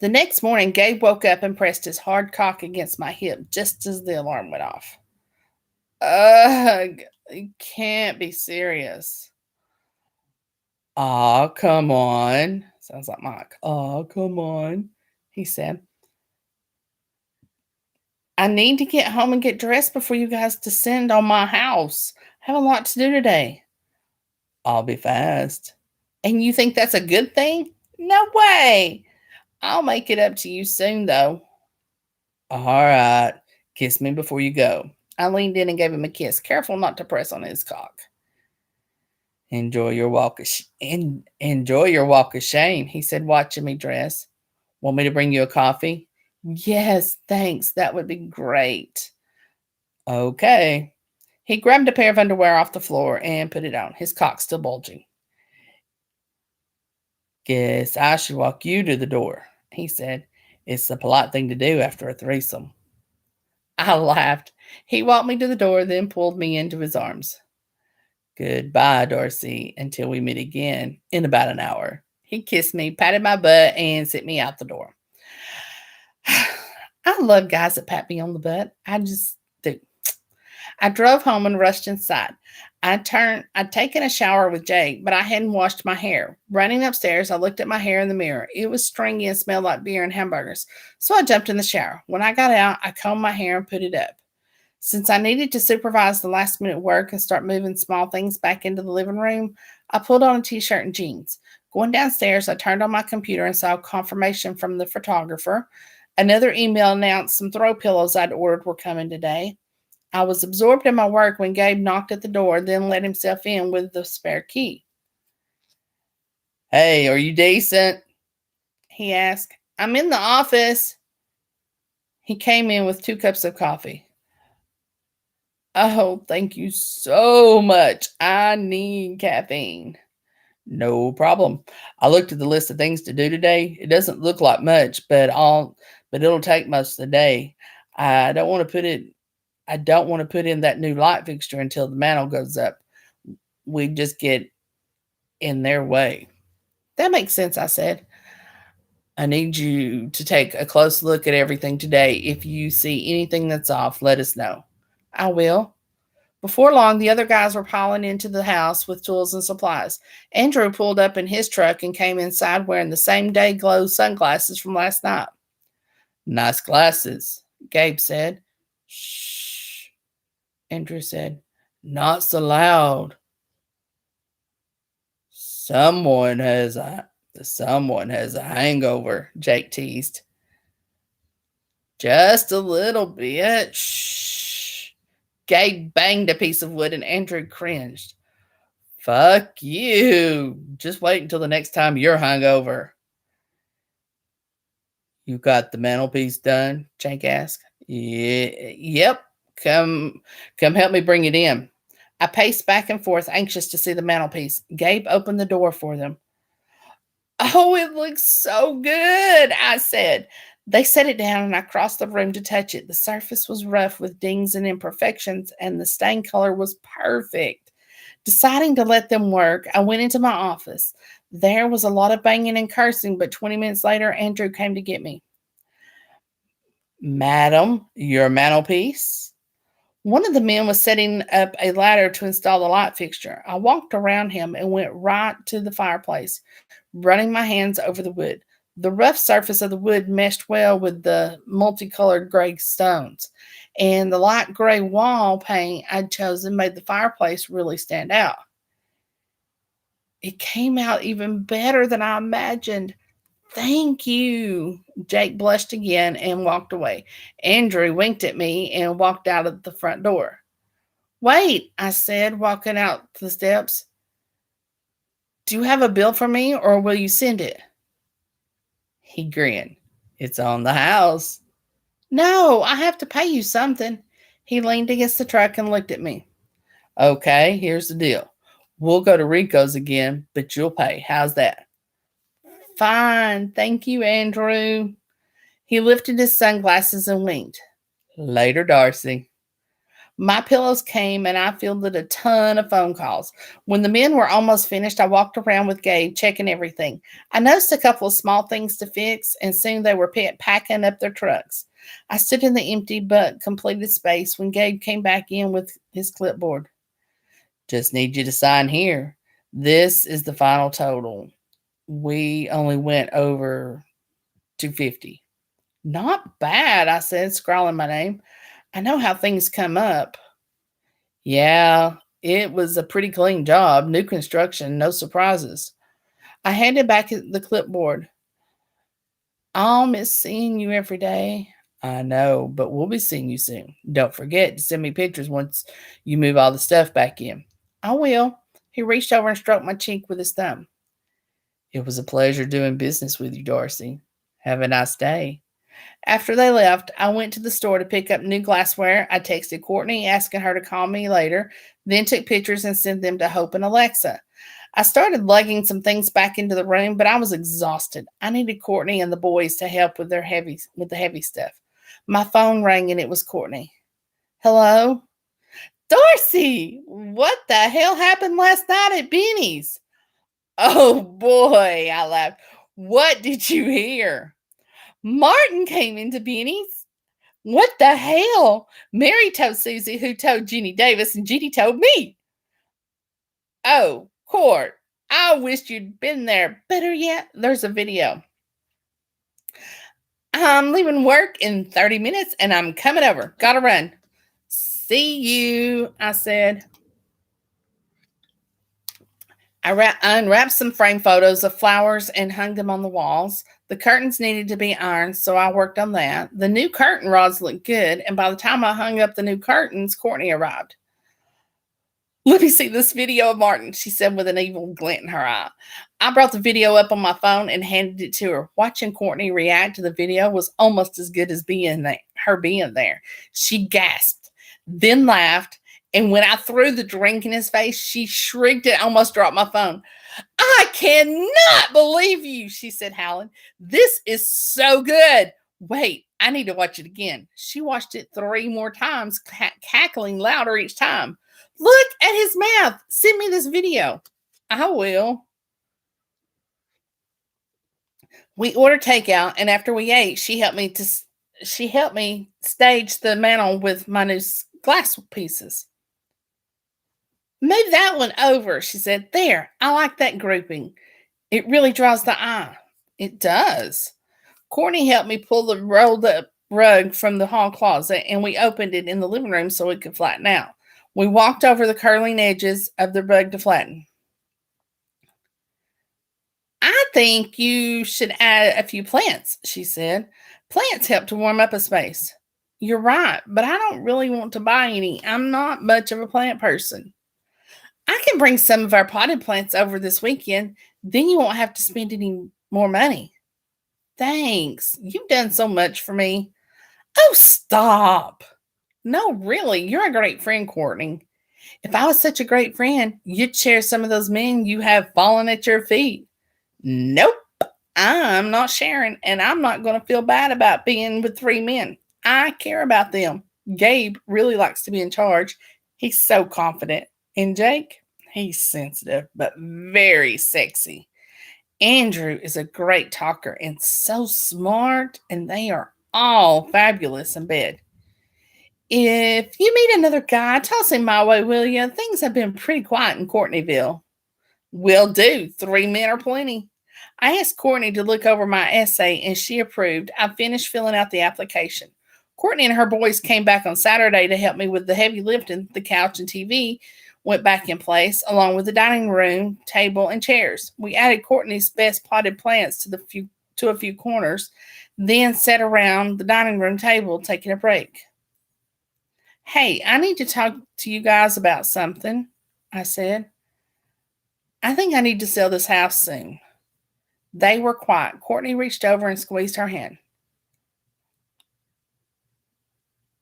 The next morning, Gabe woke up and pressed his hard cock against my hip just as the alarm went off. Ugh, you can't be serious. Aw, come on. Sounds like Mike. Aw, come on, he said. I need to get home and get dressed before you guys descend on my house. I have a lot to do today. I'll be fast. And you think that's a good thing? No way. I'll make it up to you soon, though. All right. Kiss me before you go. I leaned in and gave him a kiss, careful not to press on his cock. Enjoy your walk of shame, he said, watching me dress. Want me to bring you a coffee? Yes, thanks. That would be great. Okay. He grabbed a pair of underwear off the floor and put it on, his cock still bulging. Guess I should walk you to the door, he said. It's the polite thing to do after a threesome. I laughed. He walked me to the door, then pulled me into his arms. Goodbye, Darcy, until we meet again in about an hour. He kissed me, patted my butt, and sent me out the door. I love guys that pat me on the butt. I just do. I drove home and rushed inside. I'd taken a shower with Jake, but I hadn't washed my hair. Running upstairs, I looked at my hair in the mirror. It was stringy and smelled like beer and hamburgers. So I jumped in the shower. When I got out, I combed my hair and put it up. Since I needed to supervise the last minute work and start moving small things back into the living room, I pulled on a t-shirt and jeans. Going downstairs, I turned on my computer and saw confirmation from the photographer. Another email announced some throw pillows I'd ordered were coming today. I was absorbed in my work when Gabe knocked at the door, then let himself in with the spare key. Hey, are you decent? He asked. I'm in the office. He came in with 2 cups of coffee. Oh, thank you so much. I need caffeine. No problem. I looked at the list of things to do today. It doesn't look like much, but it'll take most of the day. I don't want to put in that new light fixture until the mantle goes up. We just get in their way. That makes sense, I said. I need you to take a close look at everything today. If you see anything that's off, let us know. I will. Before long, the other guys were piling into the house with tools and supplies. Andrew pulled up in his truck and came inside wearing the same day glow sunglasses from last night. Nice glasses, Gabe said. Shh, Andrew said. Not so loud. Someone has a hangover, Jake teased. Just a little bit. Shh. Gabe banged a piece of wood and Andrew cringed. Fuck you. Just wait until the next time you're hungover. You got the mantelpiece done? Jake asked. Yeah, yep. Come help me bring it in. I paced back and forth, anxious to see the mantelpiece. Gabe opened the door for them. Oh, it looks so good, I said. They set it down and I crossed the room to touch it. The surface was rough with dings and imperfections, and the stain color was perfect. Deciding to let them work, I went into my office. There was a lot of banging and cursing, but 20 minutes later, Andrew came to get me. Madam, your mantelpiece? One of the men was setting up a ladder to install the light fixture. I walked around him and went right to the fireplace, running my hands over the wood. The rough surface of the wood meshed well with the multicolored gray stones, and the light gray wall paint I'd chosen made the fireplace really stand out. It came out even better than I imagined. Thank you. Jake blushed again and walked away. Andrew winked at me and walked out of the front door. Wait, I said, walking out the steps. Do you have a bill for me or will you send it? He grinned. It's on the house. No, I have to pay you something. He leaned against the truck and looked at me. Okay, here's the deal. We'll go to Rico's again, but you'll pay. How's that? Fine. Thank you, Andrew. He lifted his sunglasses and winked. Later, Darcy. My pillows came and I fielded a ton of phone calls. When the men were almost finished, I walked around with Gabe, checking everything. I noticed a couple of small things to fix, and soon they were packing up their trucks. I stood in the empty but completed space when Gabe came back in with his clipboard. Just need you to sign here. This is the final total. We only went over 250. Not bad, I said, scrawling my name. I know how things come up. Yeah, it was a pretty clean job. New construction, no surprises. I handed back the clipboard. I'll miss seeing you every day. I know, but we'll be seeing you soon. Don't forget to send me pictures once you move all the stuff back in. I will. He reached over and stroked my cheek with his thumb. It was a pleasure doing business with you, Darcy. Have a nice day. After they left, I went to the store to pick up new glassware. I texted Courtney asking her to call me later, then took pictures and sent them to Hope and Alexa. I started lugging some things back into the room, but I was exhausted. I needed Courtney and the boys to help with the heavy stuff. My phone rang and it was Courtney. Hello? Darcy, what the hell happened last night at Benny's? Oh boy, I laughed. What did you hear? Martin came into Benny's. What the hell? Mary told Susie, who told Jenny Davis, and Jenny told me. Oh, Court, I wished you'd been there. Better yet, there's a video. I'm leaving work in 30 minutes and I'm coming over. Gotta run. See you, I said. I unwrapped some frame photos of flowers and hung them on the walls. The curtains needed to be ironed, so I worked on that. The new curtain rods looked good, and by the time I hung up the new curtains, Courtney arrived. Let me see this video of Martin, she said with an evil glint in her eye. I brought the video up on my phone and handed it to her. Watching Courtney react to the video was almost as good as being there. She gasped, then laughed, and when I threw the drink in his face, she shrieked and almost dropped my phone. I cannot believe you, she said, howling. This is so good. Wait, I need to watch it again. She watched it 3 more times, cackling louder each time. Look at his mouth. Send me this video. I will. We ordered takeout, and after we ate, she helped me stage the mantel with my new glass pieces. Move that one over, she said. There, I like that grouping. It really draws the eye. It does. Courtney helped me pull the rolled up rug from the hall closet, and we opened it in the living room so it could flatten out. We walked over the curling edges of the rug to flatten. I think you should add a few plants, she said. Plants help to warm up a space. You're right, but I don't really want to buy any. I'm not much of a plant person. I can bring some of our potted plants over this weekend. Then you won't have to spend any more money. Thanks. You've done so much for me. Oh, stop. No, really, you're a great friend, Courtney. If I was such a great friend, you'd share some of those men you have fallen at your feet. Nope, I'm not sharing, and I'm not going to feel bad about being with 3 men. I care about them. Gabe really likes to be in charge. He's so confident. And Jake, he's sensitive, but very sexy. Andrew is a great talker and so smart, and they are all fabulous in bed. If you meet another guy, toss him my way, will you? Things have been pretty quiet in Courtneyville. Will do. 3 men are plenty. I asked Courtney to look over my essay, and she approved. I finished filling out the application. Courtney and her boys came back on Saturday to help me with the heavy lifting. The couch and TV went back in place, along with the dining room, table, and chairs. We added Courtney's best potted plants to a few corners, then sat around the dining room table taking a break. Hey, I need to talk to you guys about something, I said. I think I need to sell this house soon. They were quiet. Courtney reached over and squeezed her hand.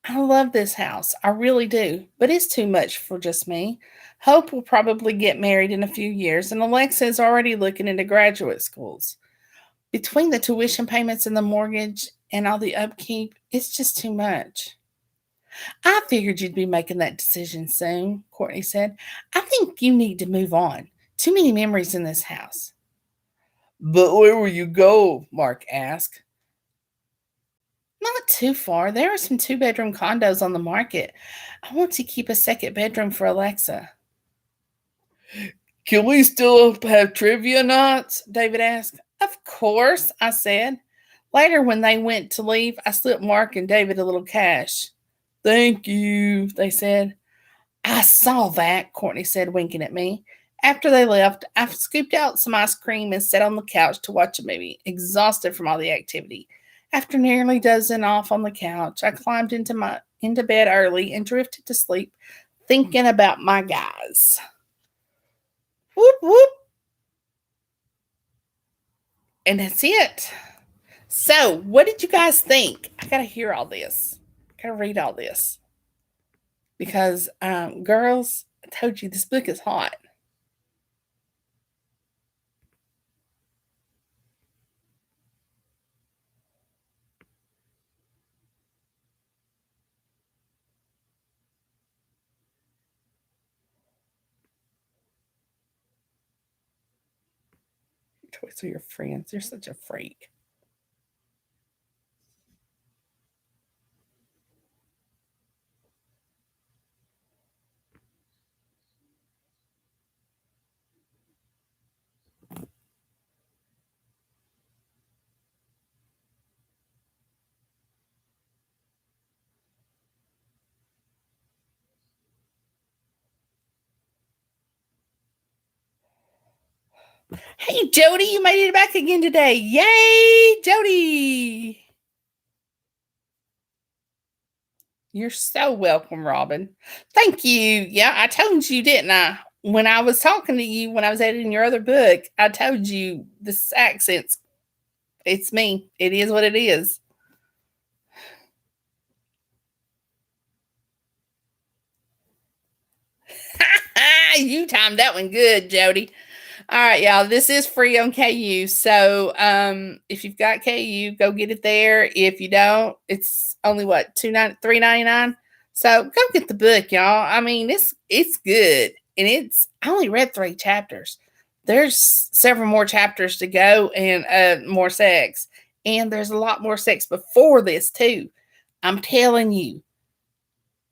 I love this house. I really do. But it's too much for just me. Hope will probably get married in a few years, and Alexa is already looking into graduate schools. Between the tuition payments and the mortgage and all the upkeep, it's just too much. I figured you'd be making that decision soon, Courtney said. I think you need to move on. Too many memories in this house. But where will you go? Mark asked. Not too far. There are some 2-bedroom condos on the market. I want to keep a second bedroom for Alexa. Can we still have trivia nights? David asked. Of course, I said. Later, when they went to leave, I slipped Mark and David a little cash. Thank you, they said. I saw that, Courtney said, winking at me. After they left, I scooped out some ice cream and sat on the couch to watch a movie, exhausted from all the activity. After nearly dozing off on the couch, I climbed into bed early and drifted to sleep, thinking about my guys. Whoop whoop. And that's it. So, what did you guys think? I gotta hear all this. I gotta read all this. Because, girls, I told you this book is hot. Toys are your friends. You're such a freak. Hey, Jody, you made it back again today. Yay, Jody. You're so welcome, Robin. Thank you. Yeah, I told you, didn't I? When I was talking to you, when I was editing your other book, I told you this accent's, it's me. It is what it is. You timed that one good, Jody. All right, y'all. This is free on KU. So if you've got KU, go get it there. If you don't, it's only what, $3.99. So go get the book, y'all. I mean, it's good. And I only read 3 chapters. There's several more chapters to go and more sex. And there's a lot more sex before this, too. I'm telling you,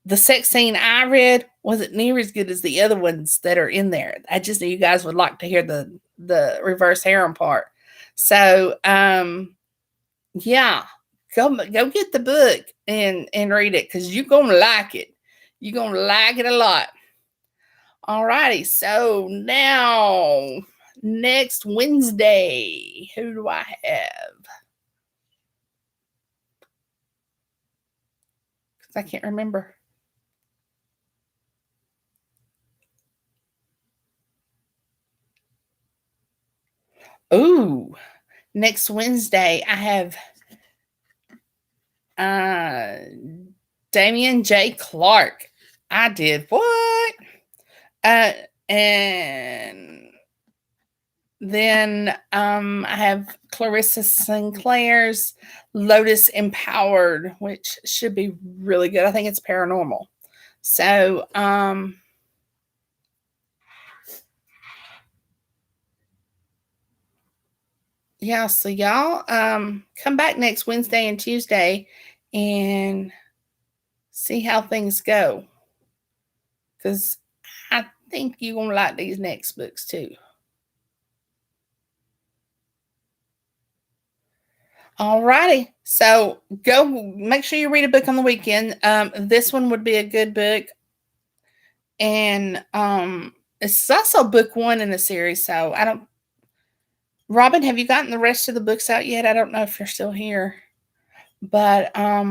the sex scene I read wasn't near as good as the other ones that are in there. I just knew you guys would like to hear the reverse harem part. So yeah, go get the book and read it because you're gonna like it. You're gonna like it a lot. Alrighty, so now next Wednesday, who do I have? Because I can't remember. Ooh, next Wednesday I have Damian J. Clark. I did what? And then I have Clarissa Sinclair's Lotus Empowered, which should be really good. I think it's paranormal. So yeah, so y'all come back next Wednesday and Tuesday and see how things go. Because I think you're going to like these next books too. All righty. So go make sure you read a book on the weekend. This one would be a good book. And it's also book 1 in the series. So I don't, Robin, have you gotten the rest of the books out yet? I don't know if you're still here. But I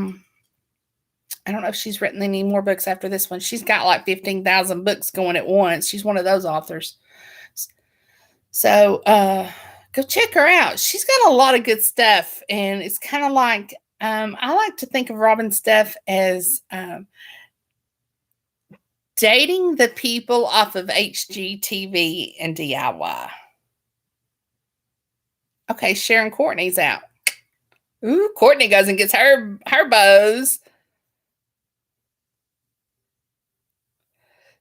don't know if she's written any more books after this one. She's got like 15,000 books going at once. She's one of those authors. So go check her out. She's got a lot of good stuff. And it's kind of like, I like to think of Robin's stuff as dating the people off of HGTV and DIY. Okay, Sharon Courtney's out. Ooh, Courtney goes and gets her bows.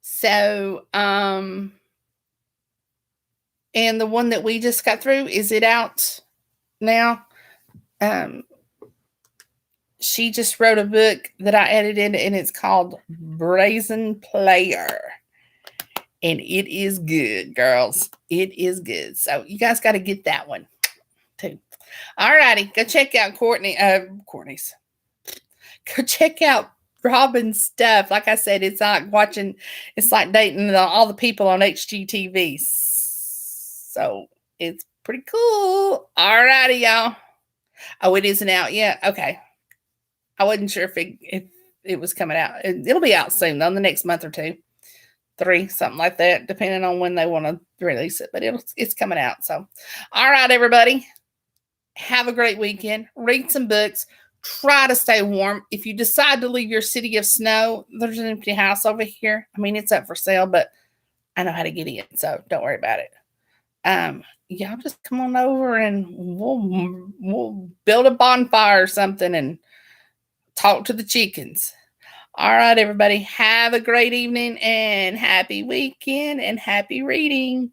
So, and the one that we just got through, is it out now? She just wrote a book that I edited, and it's called Brazen Player. And it is good, girls. It is good. So you guys got to get that one too. All righty. Go check out Courtney's. Go check out Robin's stuff. Like I said, it's like dating all the people on HGTV. So it's pretty cool. All righty, y'all. Oh, it isn't out yet? Okay. I wasn't sure if it was coming out. It'll be out soon, though, in the next month or two. 3, something like that, depending on when they want to release it. But it's coming out. So, all right, everybody. Have a great weekend. Read some books. Try to stay warm. If you decide to leave your city of snow, there's an empty house over here. I mean, it's up for sale, but I know how to get in, so don't worry about it. Y'all just come on over and we'll build a bonfire or something and talk to the chickens. All right, everybody. Have a great evening and happy weekend and happy reading.